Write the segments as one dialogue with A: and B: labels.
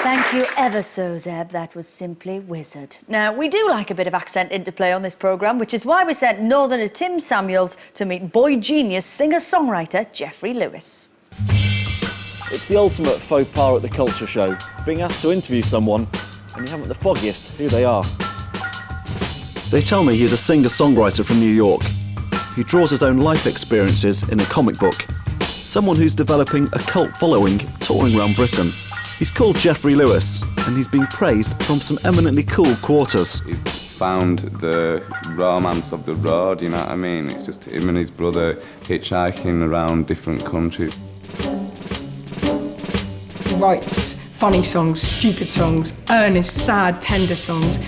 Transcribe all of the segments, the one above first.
A: Thank you ever so, Zeb. That was simply wizard. Now, we do like a bit of accent interplay on this programme, which is why we sent Northerner Tim Samuels to meet boy genius singer-songwriter Jeffery Lewis.
B: It's the ultimate faux pas at the culture show, being asked to interview someone and you haven't the foggiest who they are. They tell me he's a singer-songwriter from New York. He draws his own life experiences in a comic book. Someone who's developing a cult following touring around Britain. He's called Jeffery Lewis, and he's been praised from some eminently cool quarters.
C: He's found the romance of the road, you know what I mean? It's just him and his brother hitchhiking around different countries.
D: He writes funny songs, stupid songs, earnest, sad, tender songs,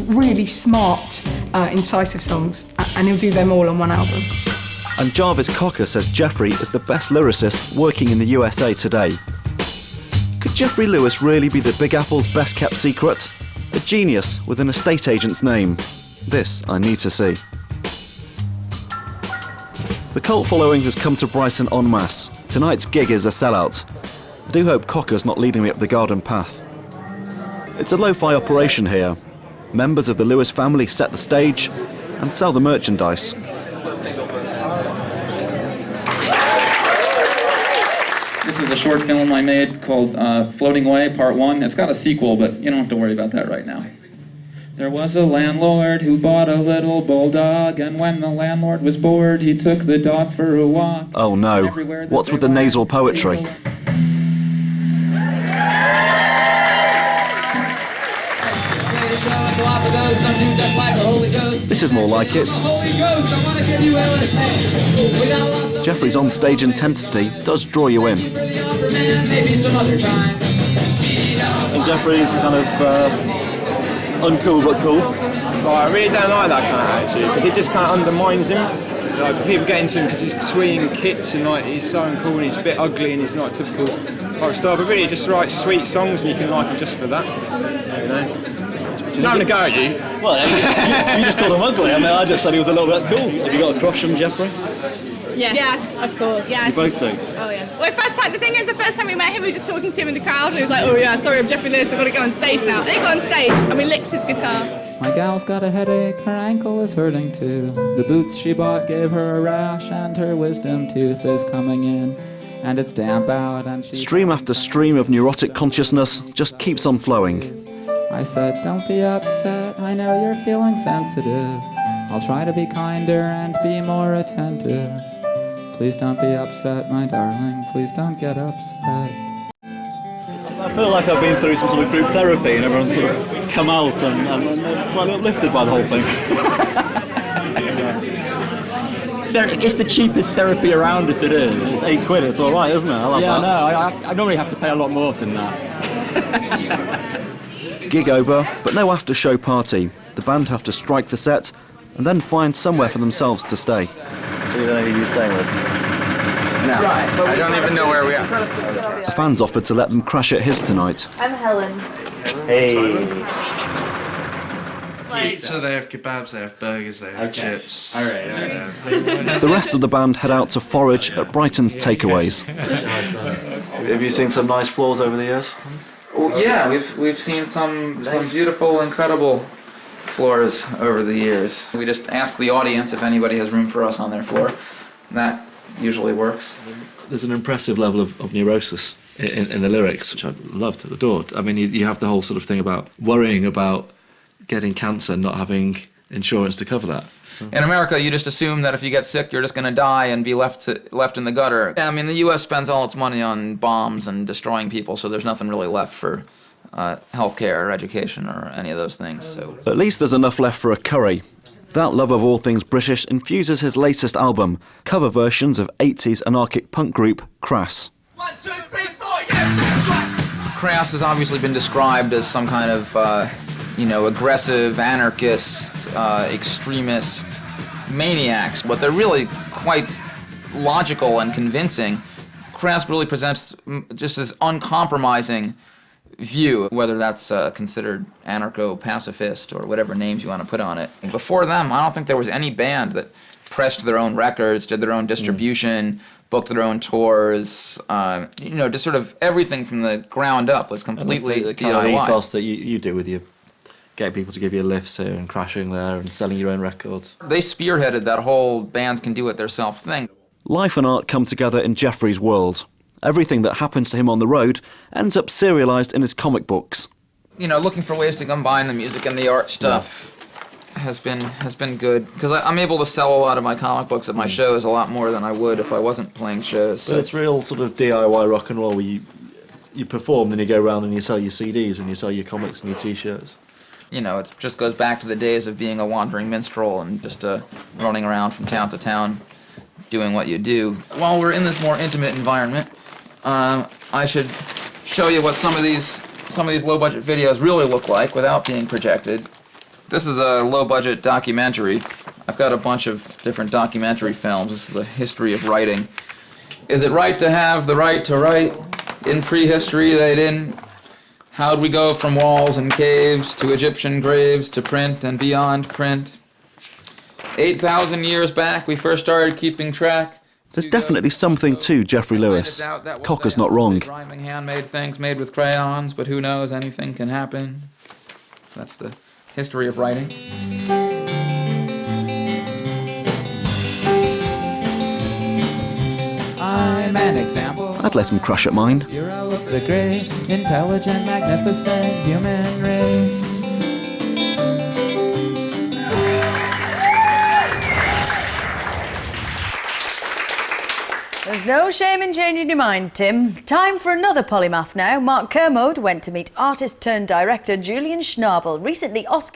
D: really smart, incisive songs, and he'll do them all on one album.
B: And Jarvis Cocker says Jeffery is the best lyricist working in the USA today. Could Jeffery Lewis really be the Big Apple's best-kept secret? A genius with an estate agent's name. This I need to see. The cult following has come to Brighton en masse. Tonight's gig is a sellout. I do hope Cocker's not leading me up the garden path. It's a lo-fi operation here. Members of the Lewis family set the stage and sell the merchandise.
E: This is a short film I made called Floating Away, Part 1. It's got a sequel, but you don't have to worry about that right now. There was a landlord who bought a little bulldog, and when the landlord was bored, he took the dog for a walk.
B: Oh no, what's with the nasal poetry? This is more like it. Jeffery's on-stage intensity does draw you in. And Jeffery's kind of uncool but cool.
F: Oh, I really don't like that kind of attitude because it just kind of undermines him. Like, people get into him because he's twee and kitsch and like he's so uncool and he's a bit ugly and he's not a typical rock star. But really, he just writes sweet songs and you can like him just for that. You know. I'm going to go at you.
B: Well, you just called him ugly. I mean, I just said he was a little bit cool. Have you got a crush on Jeffery?
G: Yes, of course. Yes.
B: You both do?
G: Oh, yeah. Well, the thing is, the first time we met him, we were just talking to him in the crowd, and he was like, oh, yeah, sorry, I'm Jeffery Lewis, I've got to go on stage now. Then he got on stage, and we licked his guitar.
E: My gal's got a headache, her ankle is hurting too. The boots she bought gave her a rash, and her wisdom tooth is coming in. And it's damp out, and she...
B: Stream after stream of neurotic consciousness just keeps on flowing.
E: I said, don't be upset, I know you're feeling sensitive. I'll try to be kinder and be more attentive. Please don't be upset, my darling, please don't get upset.
B: I feel like I've been through some sort of group therapy and everyone's sort of come out and slightly uplifted by the whole thing.
H: It's the cheapest therapy around if it is.
B: It's £8, it's alright, isn't it? I love that.
H: Yeah, no, I normally have to pay a lot more than that.
B: Gig over, but no after-show party. The band have to strike the set and then find somewhere for themselves to stay. So you don't know who you're staying with?
H: No, I don't even know where we are.
B: The fans offered to let them crash at his tonight.
A: I'm Helen.
B: Hey.
I: So they have kebabs, they have burgers, they have chips.
H: All right.
B: The rest of the band head out to forage at Brighton's takeaways. Have you seen some nice floors over the years?
E: Well, yeah, we've seen some beautiful, incredible floors over the years. We just ask the audience if anybody has room for us on their floor. That usually works.
B: There's an impressive level of neurosis in the lyrics, which I loved, adored. I mean, you have the whole sort of thing about worrying about getting cancer, not having insurance to cover that.
E: In America, you just assume that if you get sick, you're just going to die and be left in the gutter. I mean, the U.S. spends all its money on bombs and destroying people, so there's nothing really left for healthcare or education or any of those things. So
B: at least there's enough left for a curry. That love of all things British infuses his latest album, cover versions of 80s anarchic punk group Crass.
J: 1, 2, 3, 4, yeah!
E: Crass has obviously been described as some kind of aggressive, anarchist, extremist maniacs, but they're really quite logical and convincing. Crass really presents just this uncompromising view, whether that's considered anarcho-pacifist or whatever names you want to put on it. Before them, I don't think there was any band that pressed their own records, did their own distribution, booked their own tours. You know, just sort of everything from the ground up was completely
B: And that's the kind of
E: DIY.
B: ethos that you do with your getting people to give you lifts here and crashing there and selling your own records.
E: They spearheaded that whole bands can do it themselves thing.
B: Life and art come together in Jeffrey's world. Everything that happens to him on the road ends up serialised in his comic books.
E: You know, looking for ways to combine the music and the art stuff has been good, because I'm able to sell a lot of my comic books at my shows a lot more than I would if I wasn't playing shows.
B: So it's real sort of DIY rock and roll where you perform, then you go around and you sell your CDs and you sell your comics and your T-shirts.
E: You know, it just goes back to the days of being a wandering minstrel and just running around from town to town doing what you do. While we're in this more intimate environment, I should show you what some of these low-budget videos really look like without being projected. This is a low-budget documentary. I've got a bunch of different documentary films. This is the history of writing. Is it right to have the right to write? In prehistory, they didn't. How'd we go from walls and caves to Egyptian graves to print and beyond print? 8,000 years back, we first started keeping track.
B: There's definitely something to Jeffrey Lewis. Cocker's not wrong.
E: Rhyming handmade things made with crayons, but who knows, anything can happen. So that's the history of writing. I'm an example.
B: I'd let him crash at mine.
E: Hero of the great, intelligent, magnificent human race.
A: There's no shame in changing your mind, Tim. Time for another polymath now. Mark Kermode went to meet artist-turned-director Julian Schnabel, recently Oscar...